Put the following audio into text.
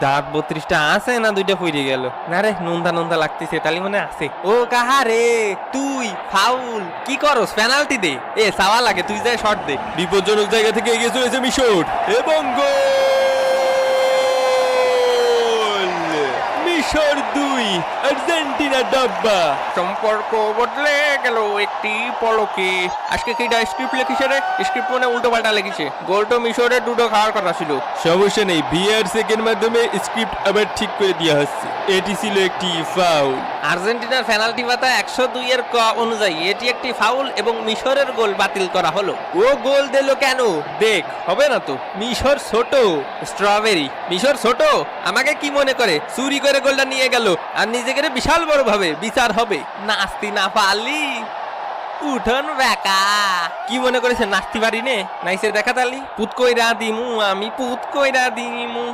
দাঁত 32টা আছে না দুইটা পড়ে গেল? না রে, নুনতা নুনতা লাগতেছে, তালি মনে আছে। ও কাহা রে, তুই ফাউল কি করস? পেনাল্টি দে। এ সাওয়া লাগে, তুই যা শট দে। বিপজ্জনক জায়গা থেকে এগিয়ে চলেছে মিশর এবং গোল! মিশর 2, আর্জেন্টিনা ডাব্বা। সম্পর্ক বদলে গেল একটি পলকে। আজকে কিটা স্ক্রিপ্ট লিখিছে রে? স্ক্রিপ্ট মনে উল্টো পাল্টা লিখিছে। গোলটো মিশরের দুটো খাওয়ার কথা ছিল। সমস্যা নেই, ভিআর চেকের মাধ্যমে স্ক্রিপ্ট আবার ঠিক করে দেওয়া হচ্ছে। এটি ছিল একটি ফাউল। আর্জেন্টিনার পেনাল্টি পাতা 102 এর ক অনুযায়ী এটি একটি ফাউল এবং মিশরের গোল বাতিল করা হলো। ও গোল দিল কেন? দেখ, হবে না তো। মিশর ছোট স্ট্রবেরি। মিশর ছোট আমাকে কি মনে করে? চুরি করে গোলটা নিয়ে গেল আর নিজেকে বিশাল বড় ভাবে বিচার হবে। নাস্তি না পারলি উঠন বেকা। কি মনে করেছে নাচতে পারি নে? নাইসে দেখা তালি পুত কইরা দিমু, আমি পুত কইরা দিমু।